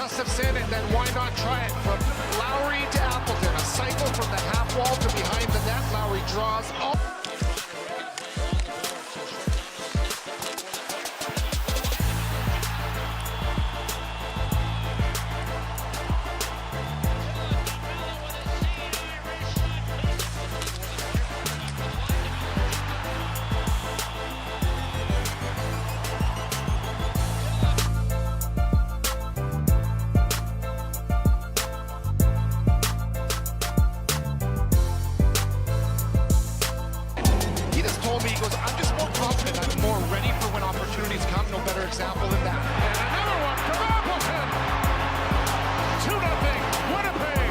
Gustafsson, and then why not try it from Lowry to Appleton? A cycle from the half wall to behind the net. Lowry draws all. He goes, I'm just more confident. I'm more ready for when opportunities come. No better example than that. And another one from Appleton. 2-0, Winnipeg.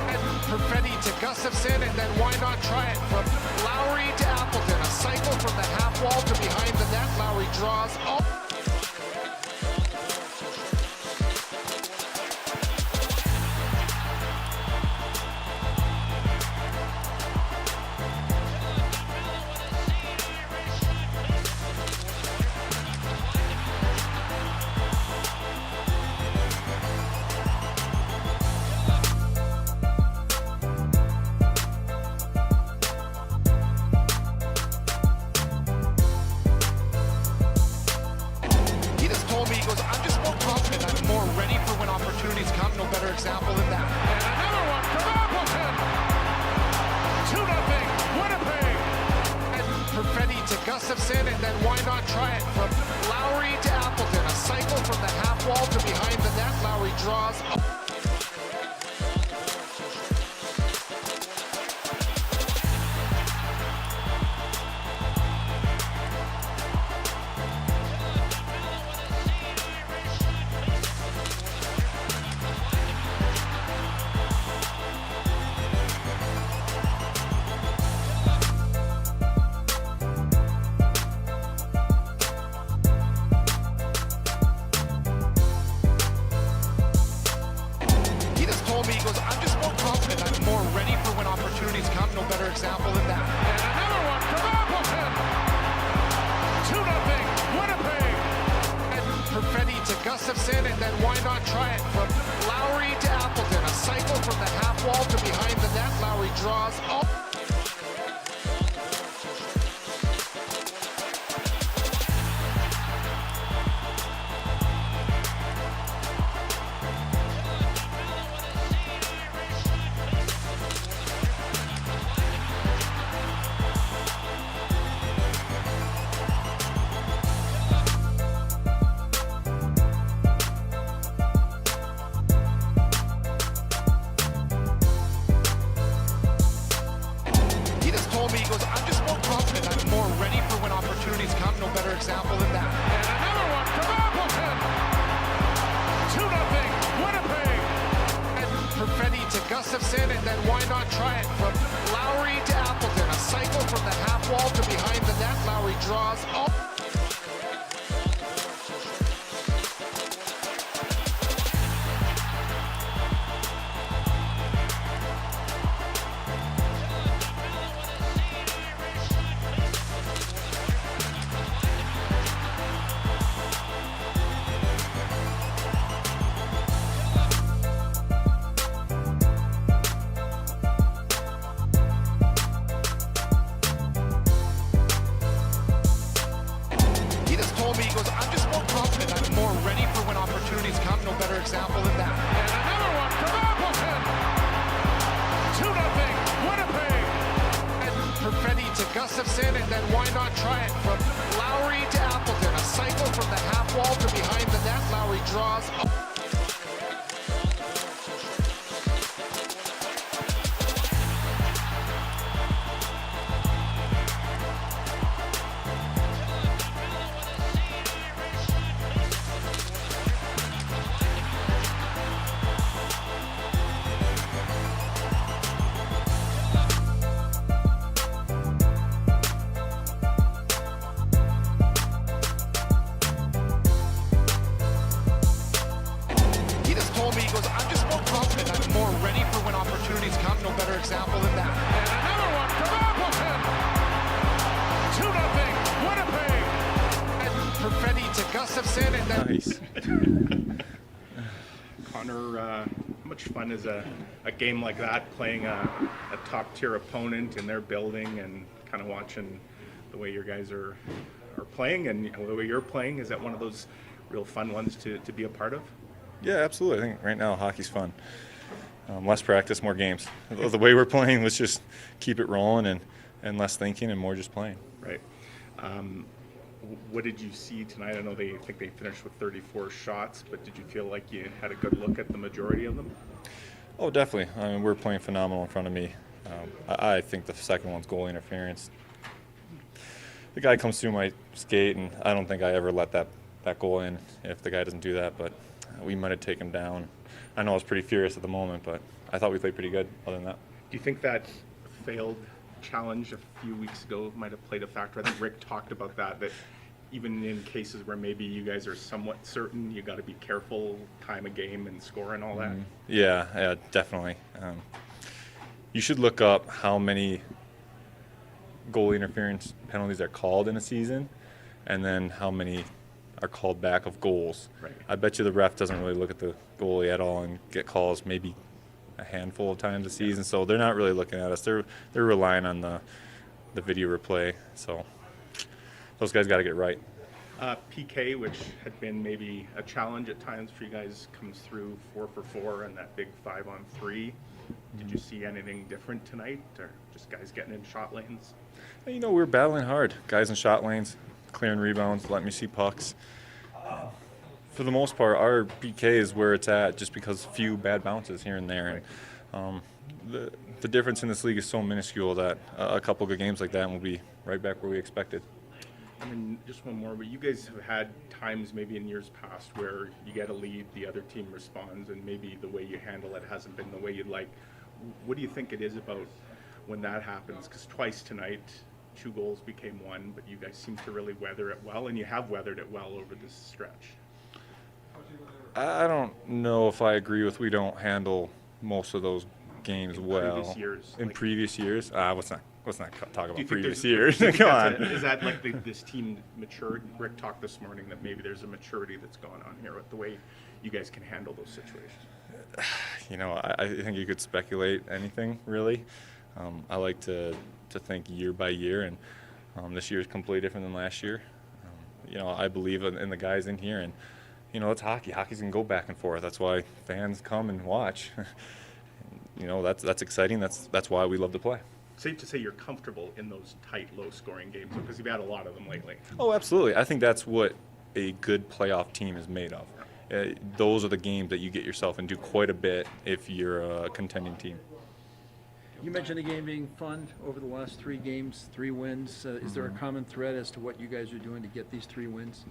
And Perfetti to Gustafsson, and then why not try it from Lowry to Appleton? A cycle from the half wall to behind the net. Lowry draws all. He goes, I'm just more confident. I'm more ready for when opportunities come. No better example than that. And another one from Appleton. 2-0, Winnipeg. And Perfetti to Gustafsson, and then why not try it from Lowry to Appleton? A cycle from the half wall to behind the net. Lowry draws. He goes, I'm just more confident. I'm more ready for when opportunities come. No better example than that. And another one from Appleton. 2-0, Winnipeg. And Perfetti to Gustafsson, and then why not try it from Lowry to Appleton? A cycle from the half wall to behind the net. Lowry draws all. He goes, I'm just more confident. I'm more ready for when opportunities come. No better example than that. And another one from Appleton. 2-0, Winnipeg. And Perfetti to Gustafsson, and then why not try it from Lowry to Appleton? A cycle from the half wall to behind the net. Lowry draws all. He goes, I'm just more confident. I'm more ready for when opportunities come. No better example than that. And another one from Appleton. 2-0, Winnipeg. And Perfetti to Gustafsson, and then why not try it from Lowry to Appleton? A cycle from the half wall to behind the net. Lowry draws all. He goes, I'm just more confident. I'm more ready for when opportunities come. No better example than that. And another one from Appleton. 2-0, Winnipeg. And Perfetti to Gustafsson, and then... Nice. Connor, how much fun is a game like that, playing a top-tier opponent in their building and kind of watching the way your guys are playing and the way you're playing? Is that one of those real fun ones to be a part of? Yeah, absolutely. I think right now hockey's fun. Less practice, more games. The way we're playing, let's just keep it rolling and less thinking and more just playing. Right. What did you see tonight? I know they finished with 34 shots, but did you feel like you had a good look at the majority of them? Oh, definitely. I mean, we're playing phenomenal in front of me. I think the second one's goal interference. The guy comes through my skate, and I don't think I ever let that goal in if the guy doesn't do that, but we might have taken him down. I know I was pretty furious at the moment, but I thought we played pretty good other than that. Do you think that failed challenge a few weeks ago might have played a factor? I think Rick talked about that even in cases where maybe you guys are somewhat certain, you got to be careful, time a game and score and all that. Yeah, definitely. You should look up how many goal interference penalties are called in a season, and then how many are called back of goals. Right. I bet you the ref doesn't really look at the goalie at all and get calls maybe a handful of times a season, so they're not really looking at us. They're relying on the video replay. So those guys got to get right. PK, which had been maybe a challenge at times for you guys, comes through 4 for 4 and that big 5-on-3. Did you see anything different tonight, or just guys getting in shot lanes? You know, we're battling hard. Guys in shot lanes, clearing rebounds, letting me see pucks. For the most part, our PK is where it's at, just because few bad bounces here and there. And the difference in this league is so minuscule that a couple good games like that and we'll be right back where we expected. And then just one more, but you guys have had times maybe in years past where you get a lead, the other team responds, and maybe the way you handle it hasn't been the way you'd like. What do you think it is about when that happens? Because twice tonight, 2 goals became 1, but you guys seem to really weather it well, and you have weathered it well over this stretch. I don't know if I agree with we don't handle most of those games well. Previous years, in previous years? Let's not talk about previous years. Come on. Is that like this team matured? Rick talked this morning that maybe there's a maturity that's going on here with the way you guys can handle those situations. You know, I think you could speculate anything, really. I like to think year by year, and this year is completely different than last year. You know, I believe in the guys in here, and, you know, it's hockey. Hockey's going to go back and forth. That's why fans come and watch. You know, that's exciting. That's why we love to play. Safe to say you're comfortable in those tight, low-scoring games because you've had a lot of them lately. Oh, absolutely. I think that's what a good playoff team is made of. Those are the games that you get yourself into quite a bit if you're a contending team. You mentioned the game being fun over the last 3 games, 3 wins. Is there a common thread as to what you guys are doing to get these 3 wins?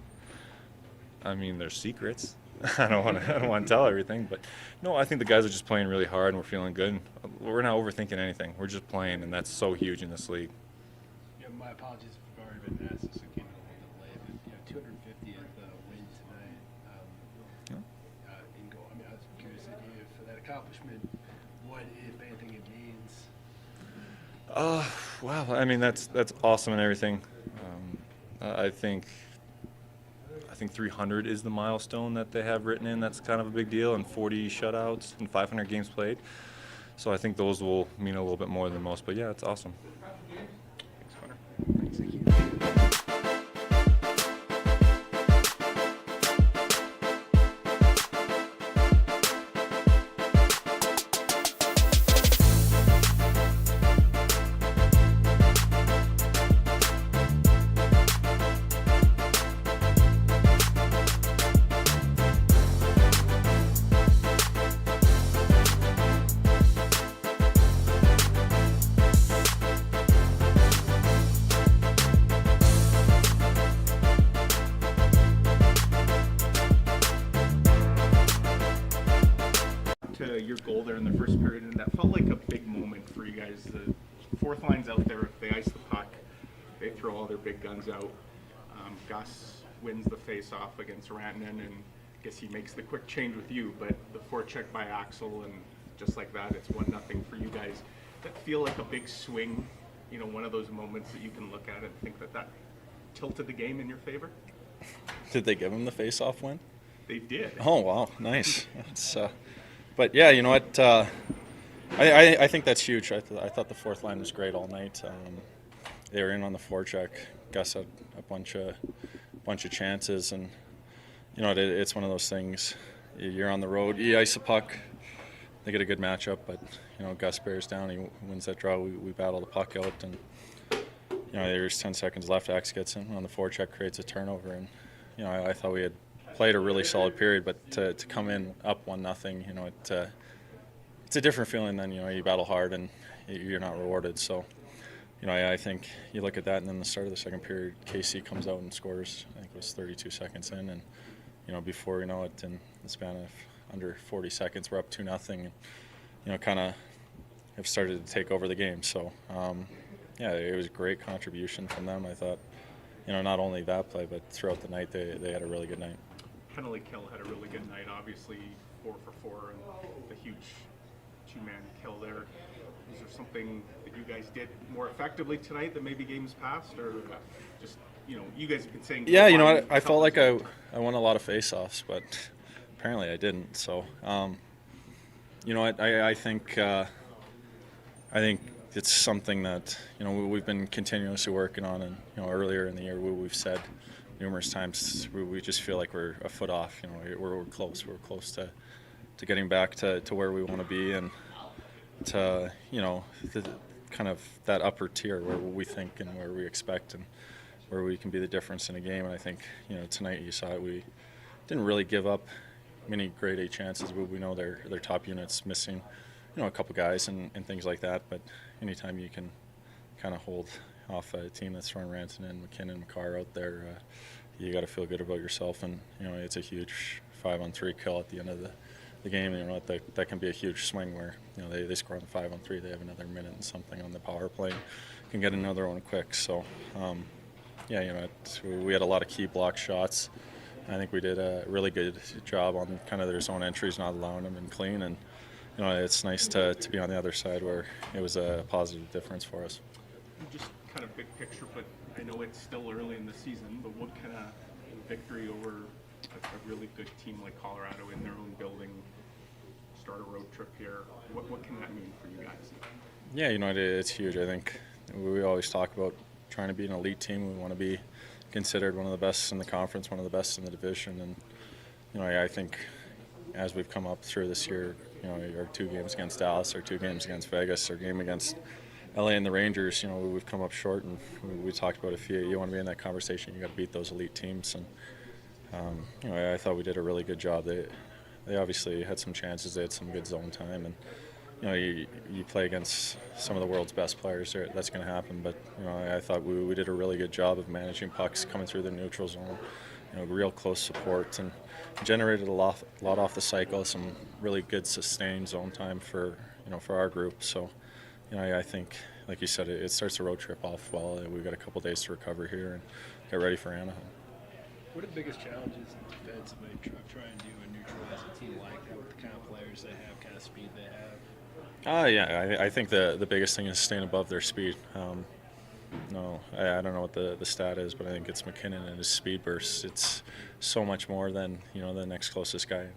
I mean, there's secrets. I don't want to tell everything, but no, I think the guys are just playing really hard and we're feeling good. We're not overthinking anything. We're just playing, and that's so huge in this league. Yeah, my apologies if I've already been asked this. I came in a little bit late, but 250th win tonight in goal. I mean, I was curious to hear for that accomplishment, what, if anything, it means. Wow. I mean, that's awesome and everything. I think 300 is the milestone that they have written in. That's kind of a big deal, and 40 shutouts and 500 games played. So I think those will mean a little bit more than most. But yeah, it's awesome. Thanks, Connor. Thank you. To your goal there in the first period, and that felt like a big moment for you guys. The fourth line's out there, they ice the puck, they throw all their big guns out. Gus wins the face-off against Rantanen, and I guess he makes the quick change with you, but the forecheck by Axel, and just like that, it's 1-0 for you guys. That feel like a big swing, you know, one of those moments that you can look at and think that tilted the game in your favor? Did they give him the face-off win? They did. Oh wow, nice. It's, but yeah, you know what? I think that's huge. I thought the fourth line was great all night. They were in on the forecheck. Gus had a bunch of chances, and you know it's one of those things. You're on the road, you ice a puck. They get a good matchup, but you know Gus bears down. He wins that draw. We battle the puck out, and you know there's 10 seconds left. Axe gets in on the forecheck, creates a turnover, and you know I thought we had played a really solid period, but to come in up 1-0, you know it's a different feeling than you know you battle hard and you're not rewarded. So you know I think you look at that, and then the start of the second period, KC comes out and scores. I think it was 32 seconds in, and you know before you know it, in the span of under 40 seconds, we're up 2-0, and you know kind of have started to take over the game. So yeah, it was a great contribution from them. I thought you know not only that play, but throughout the night they had a really good night. Penalty kill had a really good night. Obviously 4 for 4 and the huge 2-man kill there. Is there something that you guys did more effectively tonight than maybe games past, or just you know you guys have been saying? Yeah, you know what? I felt like I won a lot of face-offs, but apparently I didn't. So you know what? I think it's something that you know we've been continuously working on, and you know earlier in the year we've said numerous times we just feel like we're a foot off. You know we're close. We're close to getting back to where we want to be, and to you know kind of that upper tier where we think and where we expect and where we can be the difference in a game. And I think you know tonight you saw it. We didn't really give up many grade A chances, but we know their top units missing you know a couple guys and things like that. But anytime you can kind of hold off a team that's throwing Rantanen and McKinnon, McCarr out there, you got to feel good about yourself. And you know it's a huge 5-on-3 kill at the end of the game. You know that can be a huge swing where you know they score on the 5-on-3, they have another minute and something on the power play, can get another one quick. So yeah, you know we had a lot of key block shots. I think we did a really good job on kind of their zone entries, not allowing them in clean, and you know it's nice to be on the other side where it was a positive difference for us. Just kind of big picture, but I know it's still early in the season, but what kind of victory over a really good team like Colorado in their own building, start a road trip here, what can that mean for you guys? Yeah, you know it's huge. I think we always talk about trying to be an elite team. We want to be considered one of the best in the conference, one of the best in the division, and you know I think as we've come up through this year, you know our 2 games against Dallas, our 2 games against Vegas, our game against LA and the Rangers, you know we've come up short, and we talked about if you want to be in that conversation, you got to beat those elite teams. And you know I thought we did a really good job. They obviously had some chances, they had some good zone time, and you know you play against some of the world's best players, that's going to happen. But you know I thought we did a really good job of managing pucks coming through the neutral zone, you know real close support, and generated a lot off the cycle, some really good sustained zone time for our group. So you know I think like you said, it starts the road trip off well. We've got a couple days to recover here and get ready for Anaheim. What are the biggest challenges defensively trying to do and neutralize a team like that with the kind of players they have, kind of speed they have? Yeah, I think the biggest thing is staying above their speed. No, I don't know what the stat is, but I think it's McKinnon and his speed bursts. It's so much more than the next closest guy.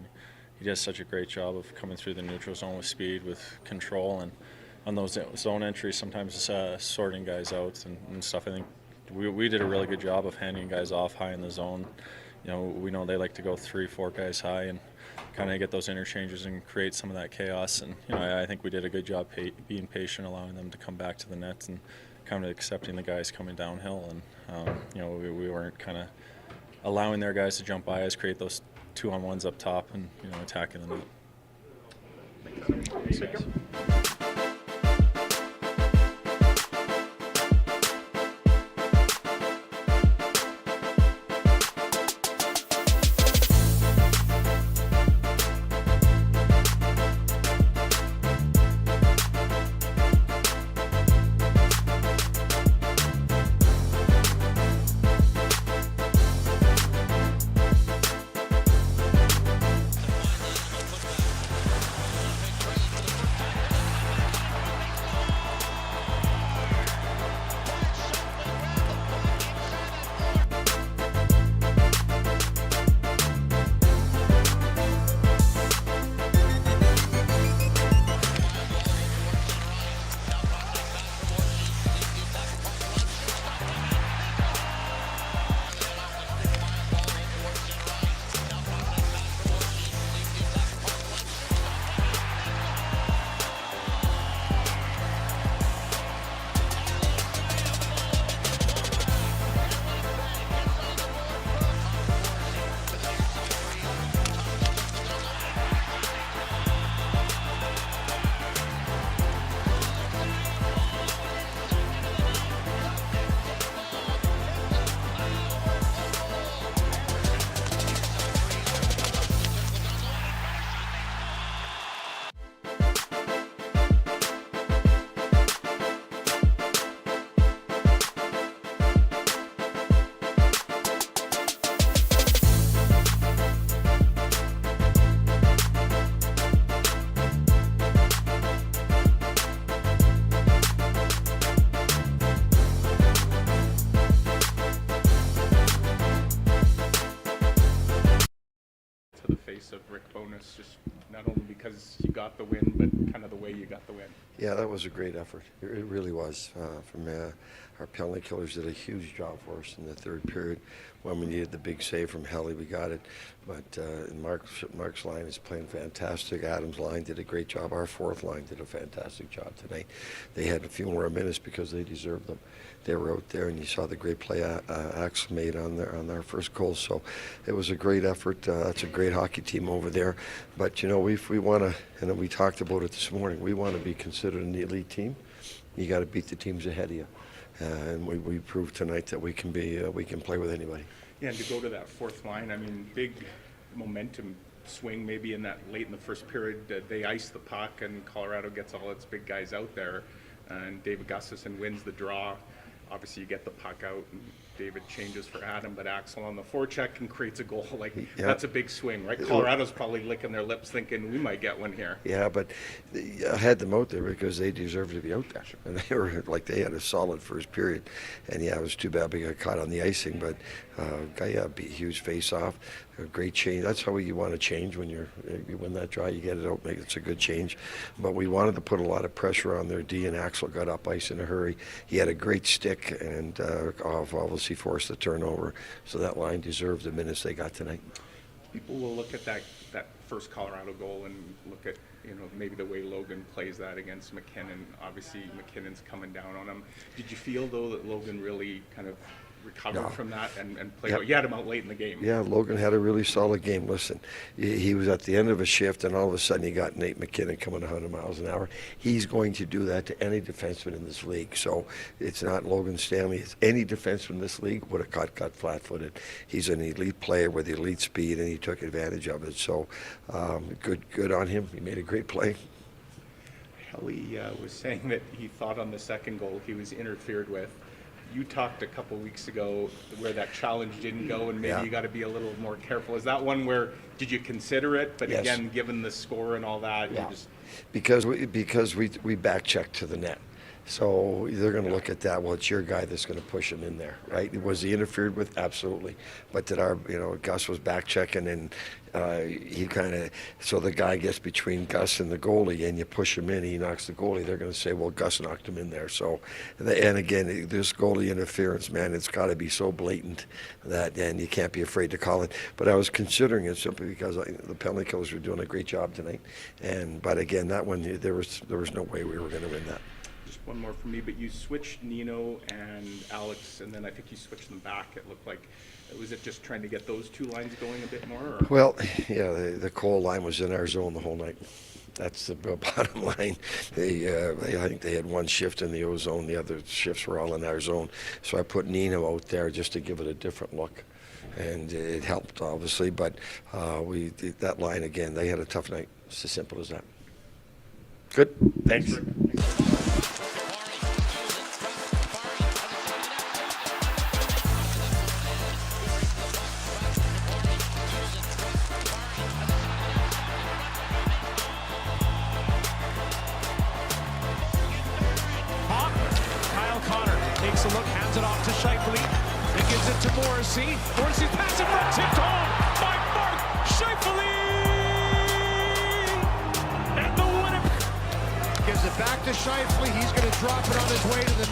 He does such a great job of coming through the neutral zone with speed, with control, and on those zone entries, sometimes sorting guys out and stuff. I think we did a really good job of handing guys off high in the zone. You know, we know they like to go 3-4 guys high and kind of get those interchanges and create some of that chaos. And you know, I think we did a good job being patient, allowing them to come back to the net and kind of accepting the guys coming downhill. And you know, we weren't kind of allowing their guys to jump by us, create those 2-on-1s up top, and you know, attacking the net. Thanks, guys. Bowness, just not only because you got the win, but kind of the way you got the win. Yeah, that was a great effort. It really was. Our penalty killers did a huge job for us in the third period. When we needed the big save from Helly, we got it. But Mark's line is playing fantastic. Adam's line did a great job. Our fourth line did a fantastic job tonight. They had a few more minutes because they deserved them. They were out there, and you saw the great play Axel made on their first goal. So it was a great effort. That's a great hockey team over there. But you know, if we want to, and we talked about it this morning, we want to be considered an elite team. You got to beat the teams ahead of you. And we proved tonight that we can play with anybody. Yeah, and to go to that fourth line, I mean, big momentum swing maybe in that late in the first period. They ice the puck, and Colorado gets all its big guys out there, and David Gustafsson wins the draw. Obviously, you get the puck out, and David changes for Adam, but Axel on the forecheck and creates a goal. Like, that's a big swing, right? Colorado's probably licking their lips thinking, we might get one here. Yeah, but I had them out there because they deserved to be out there. And they were like, they had a solid first period. And yeah, it was too bad we got caught on the icing, but beat huge face-off. A great change. That's how you want to change when you win that draw. You get it out, it's a good change. But we wanted to put a lot of pressure on their D, and Axel got up ice in a hurry. He had a great stick, and obviously forced the turnover. So that line deserved the minutes they got tonight. People will look at that first Colorado goal and look at, you know, maybe the way Logan plays that against McKinnon. Obviously, McKinnon's coming down on him. Did you feel, though, that Logan really kind of recovered from that and played? You had him out late in the game. Yeah, Logan had a really solid game. Listen, he was at the end of a shift, and all of a sudden he got Nate McKinnon coming 100 miles an hour. He's going to do that to any defenseman in this league. So it's not Logan Stanley. It's any defenseman in this league would have got flat-footed. He's an elite player with elite speed, and he took advantage of it. So good on him. He made a great play. Helly was saying that he thought on the second goal he was interfered with. You talked a couple weeks ago where that challenge didn't go, and maybe you got to be a little more careful. Is that one where, did you consider it? But again, given the score and all that, you just... Because we back checked to the net. So they're going to look at that. Well, it's your guy that's going to push him in there, right? Was he interfered with? Absolutely. But Gus was back checking, and he kind of, so the guy gets between Gus and the goalie, and you push him in, he knocks the goalie. They're going to say, well, Gus knocked him in there. So, and again, this goalie interference, man, it's got to be so blatant that, and you can't be afraid to call it. But I was considering it simply because the penalty killers were doing a great job tonight. But again, that one, there was no way we were going to win that. One more from me, but you switched Nino and Alex, and then I think you switched them back. It looked like, was it just trying to get those two lines going a bit more? Or? Well, yeah, the Cole line was in our zone the whole night. That's the bottom line. I think they had one shift in the O zone. The other shifts were all in our zone. So I put Nino out there just to give it a different look. And it helped, obviously, but that line, again, they had a tough night. It's as simple as that. Good. Thanks. Takes a look, hands it off to Scheifele. He gives it to Morrissey. Morrissey's pass in front, tipped home by Mark Scheifele! And the winner gives it back to Scheifele. He's going to drop it on his way to the net.